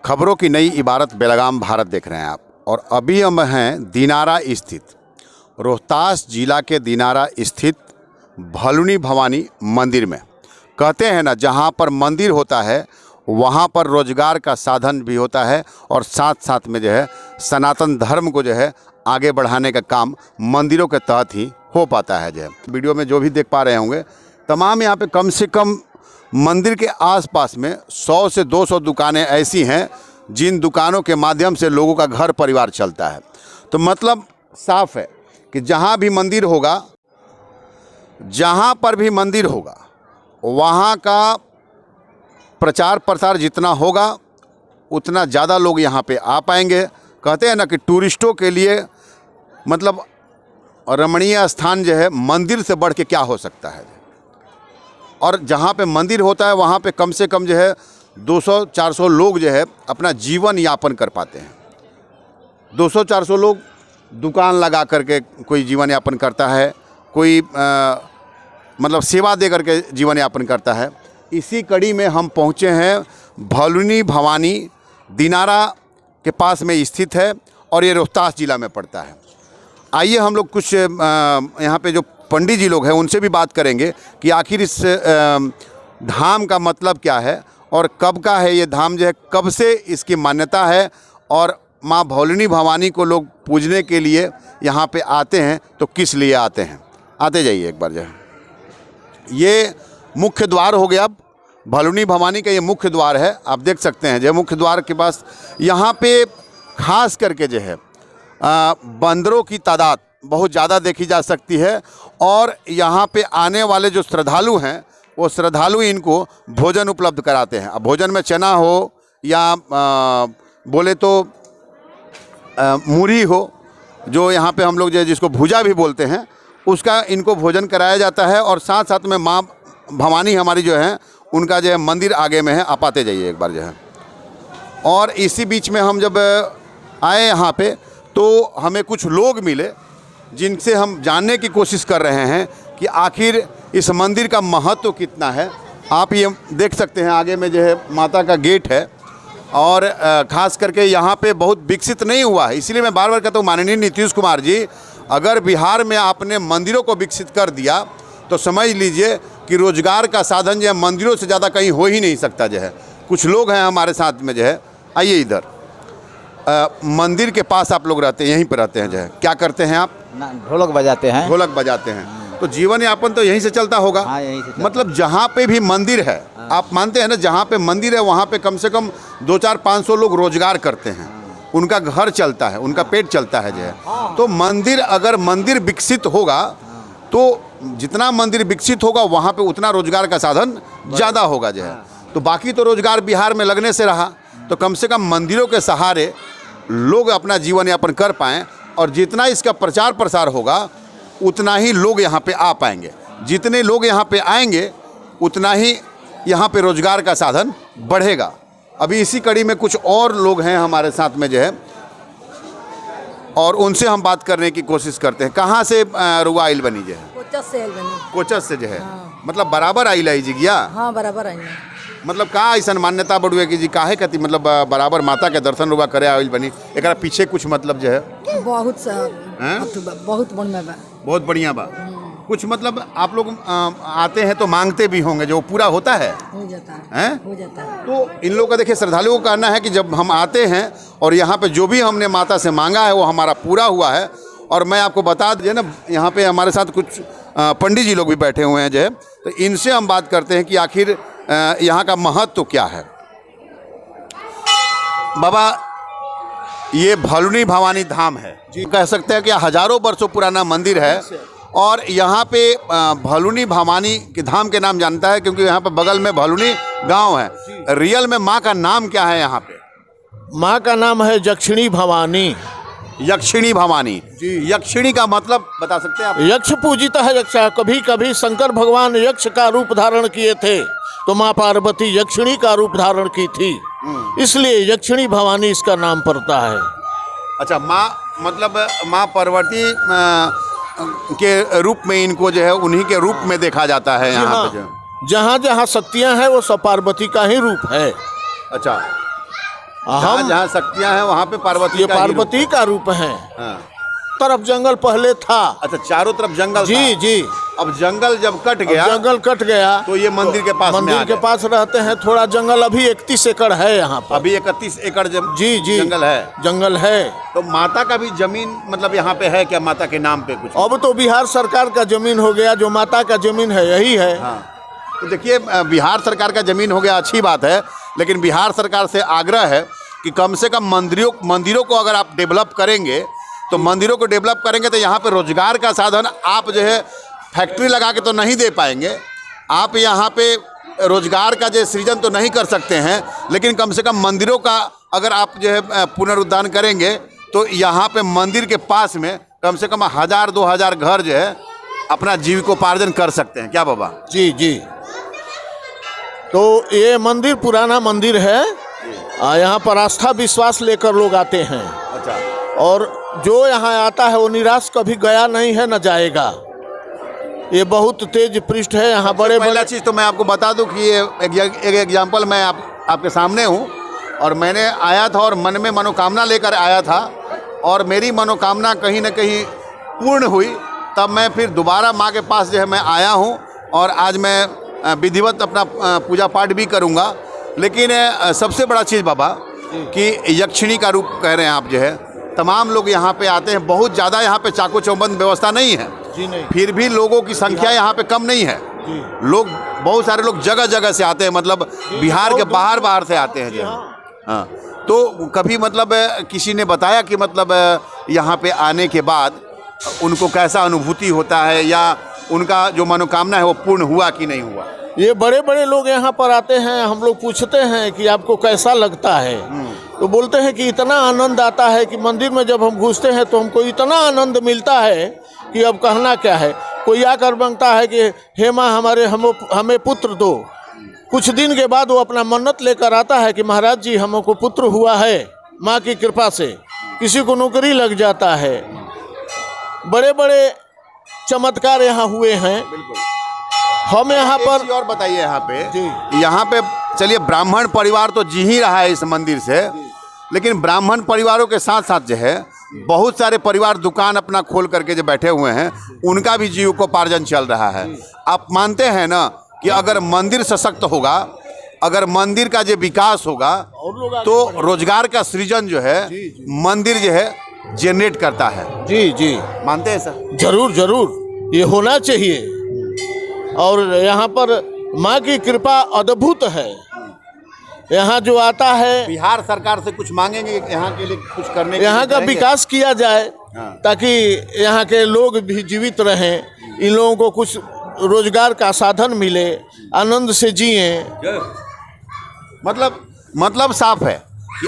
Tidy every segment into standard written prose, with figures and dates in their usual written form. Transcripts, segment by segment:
खबरों की नई इबारत बेलगाम भारत देख रहे हैं आप। और अभी हम हैं दिनारा स्थित, रोहतास जिला के दिनारा स्थित भलुनी भवानी मंदिर में। कहते हैं ना, जहाँ पर मंदिर होता है वहाँ पर रोजगार का साधन भी होता है और साथ साथ में जो है सनातन धर्म को जो है आगे बढ़ाने का काम मंदिरों के तहत ही हो पाता है। जो है वीडियो में जो भी देख पा रहे होंगे, तमाम यहाँ पे कम से कम मंदिर के आसपास में 100 से 200 दुकानें ऐसी हैं जिन दुकानों के माध्यम से लोगों का घर परिवार चलता है। तो मतलब साफ है कि जहाँ भी मंदिर होगा, जहाँ पर भी मंदिर होगा, वहाँ का प्रचार प्रसार जितना होगा उतना ज़्यादा लोग यहाँ पे आ पाएंगे। कहते हैं ना कि टूरिस्टों के लिए मतलब रमणीय स्थान जो है मंदिर से बढ़ के क्या हो सकता है। और जहाँ पे मंदिर होता है वहाँ पे कम से कम जो है 200-400 लोग जो है अपना जीवन यापन कर पाते हैं। 200-400 लोग दुकान लगा करके कोई जीवन यापन करता है, कोई मतलब सेवा दे करके जीवन यापन करता है। इसी कड़ी में हम पहुँचे हैं, भलुनी भवानी दिनारा के पास में स्थित है और ये रोहतास जिला में पड़ता है। आइए हम लोग कुछ यहाँ पे जो पंडित जी लोग हैं उनसे भी बात करेंगे कि आखिर इस धाम का मतलब क्या है और कब का है ये धाम, जो है कब से इसकी मान्यता है और माँ भलुनी भवानी को लोग पूजने के लिए यहाँ पे आते हैं तो किस लिए आते हैं। आते जाइए एक बार। जो है ये मुख्य द्वार हो गया, भलुनी भवानी का ये मुख्य द्वार है, आप देख सकते हैं। जो मुख्य द्वार के पास यहाँ पे खास करके जो है बंदरों की तादाद बहुत ज़्यादा देखी जा सकती है और यहाँ पे आने वाले जो श्रद्धालु हैं वो श्रद्धालु इनको भोजन उपलब्ध कराते हैं। अब भोजन में चना हो या बोले तो मूढ़ी हो, जो यहाँ पे हम लोग जो जिसको भुजा भी बोलते हैं, उसका इनको भोजन कराया जाता है। और साथ साथ में माँ भवानी हमारी जो है उनका जो है मंदिर आगे में है, आप आते जाइए एक बार जो है। और इसी बीच में हम जब आए यहाँ पे तो हमें कुछ लोग मिले जिनसे हम जानने की कोशिश कर रहे हैं कि आखिर इस मंदिर का महत्व कितना है। आप ये देख सकते हैं आगे में जो है माता का गेट है और ख़ास करके यहाँ पे बहुत विकसित नहीं हुआ है। इसलिए मैं बार बार कहता हूँ, माननीय नीतीश कुमार जी, अगर बिहार में आपने मंदिरों को विकसित कर दिया तो समझ लीजिए कि रोजगार का साधन जो है मंदिरों से ज़्यादा कहीं हो ही नहीं सकता। जो है कुछ लोग हैं हमारे साथ में, जो है आइए इधर। मंदिर के पास आप लोग रहते हैं, यहीं पर रहते हैं। जो है क्या करते हैं आप? ढोलक बजाते हैं। ढोलक बजाते हैं। तो जीवन यापन तो यहीं से चलता होगा। हाँ, यहीं से चलता। मतलब जहाँ पे भी मंदिर है, आप मानते हैं ना, जहाँ पे मंदिर है वहाँ पे कम से कम 200-500 लोग रोजगार करते हैं, उनका घर चलता है, उनका पेट चलता है। जो है तो मंदिर, अगर मंदिर विकसित होगा तो जितना मंदिर विकसित होगा वहाँ पे उतना रोजगार का साधन ज़्यादा होगा। जो है तो बाकी तो रोजगार बिहार में लगने से रहा, तो कम से कम मंदिरों के सहारे लोग अपना जीवन यापन कर पाएँ। और जितना इसका प्रचार प्रसार होगा उतना ही लोग यहाँ पे आ पाएंगे। जितने लोग यहाँ पे आएंगे उतना ही यहाँ पे रोजगार का साधन बढ़ेगा। अभी इसी कड़ी में कुछ और लोग हैं हमारे साथ में जो है, और उनसे हम बात करने की कोशिश करते हैं। कहाँ से रुआ आइल बनी? जो है कोचस से आइल बनी। कोचस से जो है। हाँ। मतलब बराबर आइल आई जी गया? हाँ, बराबर आई। मतलब का ऐसा मान्यता बढ़ुए कि जी काहे कहती, मतलब बराबर माता के दर्शन रुआ करे आइल बनी? एक पीछे कुछ मतलब जो है बहुत बहुत बढ़िया बा। बहुत बढ़िया बा। कुछ मतलब आप लोग आते हैं तो मांगते भी होंगे, जो पूरा होता है? हो जाता है, हैं? हो जाता है। तो इन लोगों का देखिए, श्रद्धालुओं का कहना है कि जब हम आते हैं और यहाँ पे जो भी हमने माता से मांगा है वो हमारा पूरा हुआ है। और मैं आपको बता दीजिए ना, यहाँ पे हमारे साथ कुछ पंडित जी लोग भी बैठे हुए हैं जो है, तो इनसे हम बात करते हैं कि आखिर यहाँ का महत्व क्या है। बाबा, ये भलुनी भवानी धाम है जी, कह सकते हैं कि हजारों वर्षों पुराना मंदिर है। और यहाँ पे भलुनी भवानी के धाम के नाम जानता है क्योंकि यहाँ पे बगल में भलुनी गांव है। रियल में माँ का नाम क्या है यहाँ पे? माँ का नाम है यक्षिणी भवानी। यक्षिणी भवानी जी। यक्षिणी का मतलब बता सकते हैं आप? यक्ष पूजिता है यक्षा। कभी कभी शंकर भगवान यक्ष का रूप धारण किए थे तो माँ पार्वती यक्षिणी का रूप धारण की थी, इसलिए यक्षिणी भवानी इसका नाम पड़ता है। अच्छा, माँ मतलब माँ पार्वती के रूप में इनको जो है उन्हीं के रूप में देखा जाता है यहाँ पे। जहाँ जहाँ शक्तियाँ हैं वो सब पार्वती का ही रूप है। अच्छा, जहाँ जहाँ शक्तियाँ हैं वहाँ पे पार्वती ये का ही रूप पार्वती का रूप है। है। हाँ। तरफ जंगल पहले था। अच्छा, चारों तरफ जंगल जी था। जी। अब जंगल जब कट अब गया जंगल कट गया तो ये मंदिर के पास में आ मंदिर के गए। पास रहते हैं। थोड़ा जंगल अभी 31 एकड़ है यहाँ पर। अभी 31 एकड़ जी जी जंगल है। जंगल है। तो माता का भी जमीन मतलब यहाँ पे है क्या, माता के नाम पे कुछ? अब तो बिहार सरकार का जमीन हो गया, जो माता का जमीन है यही है। हाँ, तो देखिए बिहार सरकार का जमीन हो गया, अच्छी बात है, लेकिन बिहार सरकार से आग्रह है कि कम से कम मंदिरों को अगर आप डेवलप करेंगे तो मंदिरों को डेवलप करेंगे तो यहाँ पे रोजगार का साधन आप जो है फैक्ट्री लगा के तो नहीं दे पाएंगे, आप यहाँ पे रोजगार का जो सृजन तो नहीं कर सकते हैं, लेकिन कम से कम मंदिरों का अगर आप जो है पुनरुद्धार करेंगे तो यहाँ पे मंदिर के पास में कम से कम 1000-2000 घर जो है अपना जीविकोपार्जन कर सकते हैं। क्या बाबा? जी जी। तो ये मंदिर पुराना मंदिर है, यहाँ पर आस्था विश्वास लेकर लोग आते हैं। अच्छा। और जो यहाँ आता है वो निराश कभी गया नहीं है, न जाएगा। ये बहुत तेज पृष्ठ है यहाँ। बड़े पहला चीज़ तो मैं आपको बता दूं कि ये एक एग्जाम्पल मैं आपके सामने हूँ, और मैंने आया था और मन में मनोकामना लेकर आया था, और मेरी मनोकामना कहीं ना कहीं पूर्ण हुई। तब मैं फिर दोबारा माँ के पास जो है मैं आया हूँ, और आज मैं विधिवत अपना पूजा पाठ भी करूँगा। लेकिन सबसे बड़ा चीज़ बाबा कि यक्षिणी का रूप कह रहे हैं आप, जो है तमाम लोग यहाँ पे आते हैं। बहुत ज़्यादा यहाँ पे चाको चौबंद व्यवस्था नहीं है जी, नहीं। फिर भी लोगों की संख्या यहाँ पे कम नहीं है। लोग, बहुत सारे लोग जगह जगह से आते हैं, मतलब बिहार के बाहर से आते हैं जो है। हाँ, तो कभी मतलब किसी ने बताया कि मतलब यहाँ पे आने के बाद उनको कैसा अनुभूति होता है, या उनका जो मनोकामना है वो पूर्ण हुआ कि नहीं हुआ? ये बड़े बड़े लोग यहाँ पर आते हैं, हम लोग पूछते हैं कि आपको कैसा लगता है, तो बोलते हैं कि इतना आनंद आता है कि मंदिर में जब हम घुसते हैं तो हमको इतना आनंद मिलता है कि अब कहना क्या है। कोई आकर मांगता है कि हे माँ हमें पुत्र दो। कुछ दिन के बाद वो अपना मन्नत लेकर आता है कि महाराज जी हमको पुत्र हुआ है माँ की कृपा से। किसी को नौकरी लग जाता है। बड़े बड़े चमत्कार यहाँ हुए हैं। हम यहाँ पर और बताइए यहाँ पे चलिए, ब्राह्मण परिवार तो जी ही रहा है इस मंदिर से, लेकिन ब्राह्मण परिवारों के साथ साथ जो है बहुत सारे परिवार दुकान अपना खोल करके जो बैठे हुए हैं, उनका भी जीविकोपार्जन चल रहा है। आप मानते हैं ना कि अगर मंदिर सशक्त होगा, अगर मंदिर का जो विकास होगा तो रोजगार का सृजन जो है मंदिर जो है जनरेट करता है। जी जी, मानते हैं सर? जरूर जरूर, ये होना चाहिए। और यहाँ पर माँ की कृपा अद्भुत है। यहाँ जो आता है, बिहार सरकार से कुछ मांगेंगे यहाँ के लिए, कुछ करने के यहाँ का विकास किया जाए ताकि यहाँ के लोग भी जीवित रहें, इन लोगों को कुछ रोजगार का साधन मिले, आनंद से जिए। मतलब साफ है कि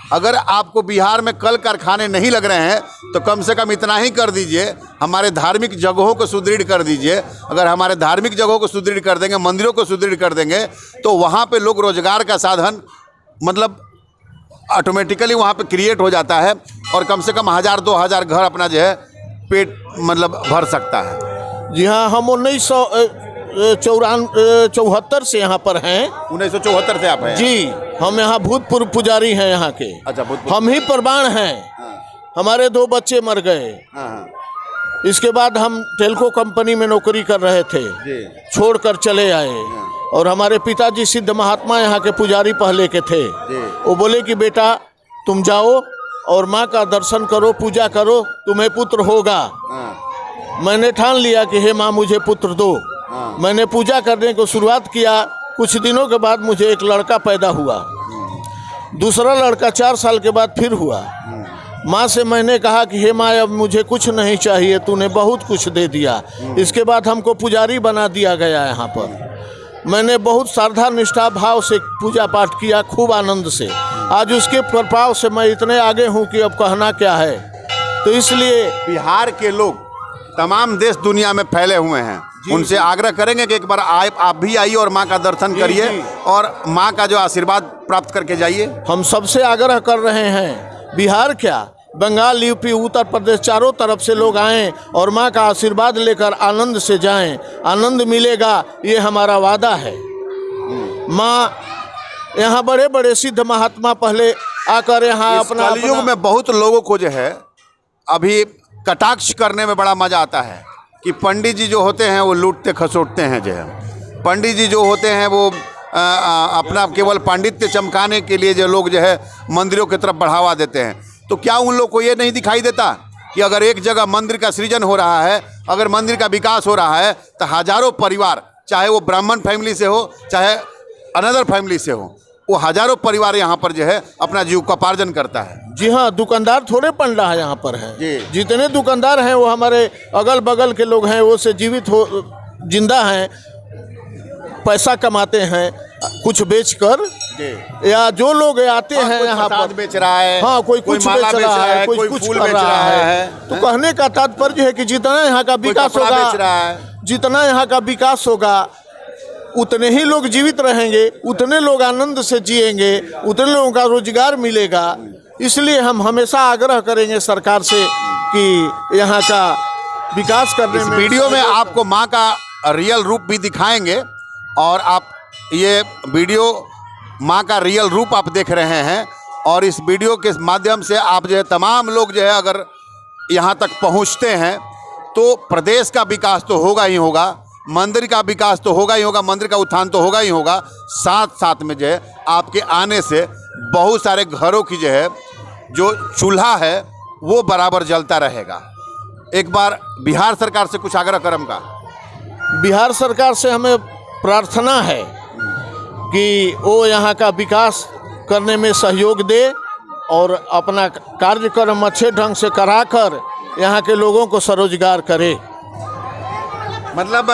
अगर आपको बिहार में कल कारखाने नहीं लग रहे हैं तो कम से कम इतना ही कर दीजिए, हमारे धार्मिक जगहों को सुदृढ़ कर दीजिए। अगर हमारे धार्मिक जगहों को सुदृढ़ कर देंगे, मंदिरों को सुदृढ़ कर देंगे, तो वहाँ पे लोग रोजगार का साधन मतलब ऑटोमेटिकली वहाँ पे क्रिएट हो जाता है, और कम से कम 1000-2000 घर अपना जो है पेट मतलब भर सकता है। जी हाँ, हम 1974 से यहाँ पर हैं। 1974 से आप हैं? जी, हम यहाँ भूतपूर्व पुजारी हैं यहाँ के। अच्छा, भूतपूर्व। हम ही प्रमाण हैं। हमारे 2 बच्चे मर गए। इसके बाद हम टेल्को कंपनी में नौकरी कर रहे थे, छोड़कर चले आए। और हमारे पिताजी सिद्ध महात्मा यहाँ के पुजारी पहले के थे। वो बोले कि बेटा तुम जाओ और माँ का दर्शन करो, पूजा करो, तुम्हें पुत्र होगा। मैंने ठान लिया कि हे माँ मुझे पुत्र दो। मैंने पूजा करने को शुरुआत किया। कुछ दिनों के बाद मुझे एक लड़का पैदा हुआ। दूसरा लड़का 4 साल के बाद फिर हुआ। माँ से मैंने कहा कि हे माँ अब मुझे कुछ नहीं चाहिए, तूने बहुत कुछ दे दिया। इसके बाद हमको पुजारी बना दिया गया। यहाँ पर मैंने बहुत श्रद्धा निष्ठा भाव से पूजा पाठ किया, खूब आनंद से। आज उसके प्रभाव से मैं इतने आगे हूँ कि अब कहना क्या है। तो इसलिए बिहार के लोग तमाम देश दुनिया में फैले हुए हैं, उनसे आग्रह करेंगे कि एक बार आप भी आइए और माँ का दर्शन करिए और माँ का जो आशीर्वाद प्राप्त करके जाइए। हम सबसे आग्रह कर रहे हैं, बिहार क्या बंगाल, यूपी, उत्तर प्रदेश, चारों तरफ से लोग आएं और माँ का आशीर्वाद लेकर आनंद से जाएं। आनंद मिलेगा, ये हमारा वादा है। माँ यहाँ बड़े बड़े सिद्ध महात्मा पहले आकर यहाँ इस कलयुग में बहुत लोगों को जो है अभी कटाक्ष करने में बड़ा मजा आता है कि पंडित जी जो होते हैं वो लूटते खसोटते हैं जो है। पंडित जी जो होते हैं वो अपना केवल पांडित्य चमकाने के लिए जो लोग जो है मंदिरों की तरफ बढ़ावा देते हैं। तो क्या उन लोग को ये नहीं दिखाई देता कि अगर एक जगह मंदिर का सृजन हो रहा है, अगर मंदिर का विकास हो रहा है, तो हजारों परिवार, चाहे वो ब्राह्मण फैमिली से हो चाहे अनदर फैमिली से हो, वो हजारों परिवार यहाँ पर जो है अपना जीविकोपार्जन करता है। जी हाँ, दुकानदार थोड़े पंडा है यहाँ पर है। जी। जितने दुकानदार हैं वो हमारे अगल बगल के लोग हैं, वो से जीवित हो जिंदा हैं, पैसा कमाते हैं कुछ बेचकर, या जो लोग आते हैं यहाँ पर बेच रहा है, हाँ, कोई कुछ माला बेच रहा है, कोई कुछ फूल कर बेच रहा है। तो कहने का तात्पर्य है कि जितना यहाँ का विकास कपड़ा बेच होगा, रहा है। जितना यहाँ का विकास होगा उतने ही लोग जीवित रहेंगे, उतने लोग आनंद से जिएंगे, उतने लोगों का रोजगार मिलेगा। इसलिए हम हमेशा आग्रह करेंगे सरकार से कि यहाँ का विकास करने इस में। वीडियो में आपको माँ का रियल रूप भी दिखाएंगे और आप ये वीडियो माँ का रियल रूप आप देख रहे हैं, और इस वीडियो के माध्यम से आप जो है तमाम लोग जो है अगर यहाँ तक पहुँचते हैं तो प्रदेश का विकास तो होगा ही होगा, मंदिर का विकास तो होगा ही होगा, मंदिर का उत्थान तो होगा ही होगा, साथ साथ में जो है आपके आने से बहुत सारे घरों की जो है जो चूल्हा है वो बराबर जलता रहेगा। एक बार बिहार सरकार से कुछ आग्रह करम का। बिहार सरकार से हमें प्रार्थना है कि वो यहाँ का विकास करने में सहयोग दे और अपना कार्यक्रम अच्छे ढंग से कराकर यहाँ के लोगों को स्वरोजगार करे। मतलब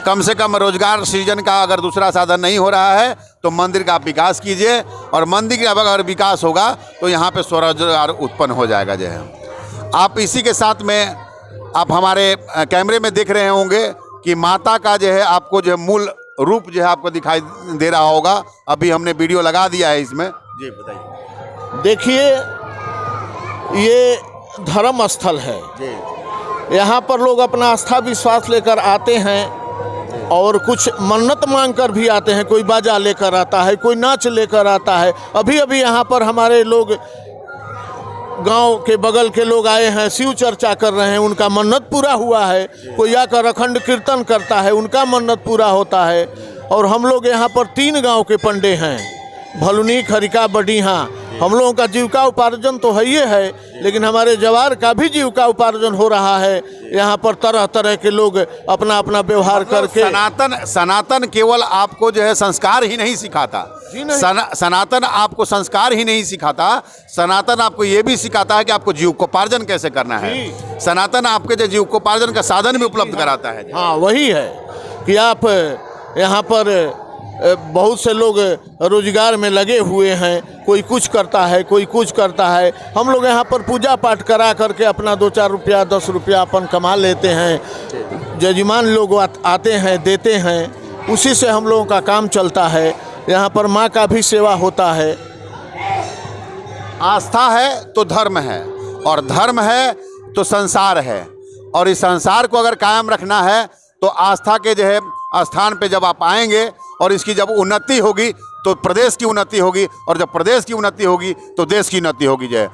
कम से कम रोजगार सृजन का अगर दूसरा साधन नहीं हो रहा है तो मंदिर का विकास कीजिए, और मंदिर का अगर विकास होगा तो यहाँ पे स्वरोजगार उत्पन्न हो जाएगा जो है। आप इसी के साथ में आप हमारे कैमरे में देख रहे होंगे कि माता का जो है आपको जो मूल रूप जो है आपको दिखाई दे रहा होगा। अभी हमने वीडियो लगा दिया है इसमें। जी बताइए। देखिए, ये धर्म स्थल है। जी। यहाँ पर लोग अपना आस्था विश्वास लेकर आते हैं और कुछ मन्नत मांग कर भी आते हैं। कोई बाजा लेकर आता है, कोई नाच लेकर आता है। अभी अभी यहाँ पर हमारे लोग गांव के बगल के लोग आए हैं, शिव चर्चा कर रहे हैं, उनका मन्नत पूरा हुआ है। कोई आकर अखंड कीर्तन करता है, उनका मन्नत पूरा होता है। और हम लोग यहाँ पर 3 गांव के पंडे हैं, भलुनी, खरिका, बडीहा। हम लोगों का जीविका उपार्जन तो है ही है, लेकिन हमारे जवार का भी जीविका उपार्जन हो रहा है। यहाँ पर तरह तरह के लोग अपना अपना व्यवहार करके। सनातन केवल आपको जो है संस्कार ही नहीं सिखाता, सनातन आपको संस्कार ही नहीं सिखाता, सनातन आपको ये भी सिखाता है कि आपको जीविकोपार्जन कैसे करना है। सनातन आपके जो जीविकोपार्जन का साधन भी उपलब्ध कराता है। हाँ, वही है कि आप यहाँ पर बहुत से लोग रोजगार में लगे हुए हैं, कोई कुछ करता है, कोई कुछ करता है। हम लोग यहाँ पर पूजा पाठ करा करके अपना 2-4 रुपया 10 रुपया अपन कमा लेते हैं। जजमान लोग आते हैं, देते हैं, उसी से हम लोगों का काम चलता है। यहाँ पर माँ का भी सेवा होता है। आस्था है तो धर्म है, और धर्म है तो संसार है, और इस संसार को अगर कायम रखना है तो आस्था के जो है स्थान पे जब आप आएंगे और इसकी जब उन्नति होगी तो प्रदेश की उन्नति होगी, और जब प्रदेश की उन्नति होगी तो देश की उन्नति होगी। जो है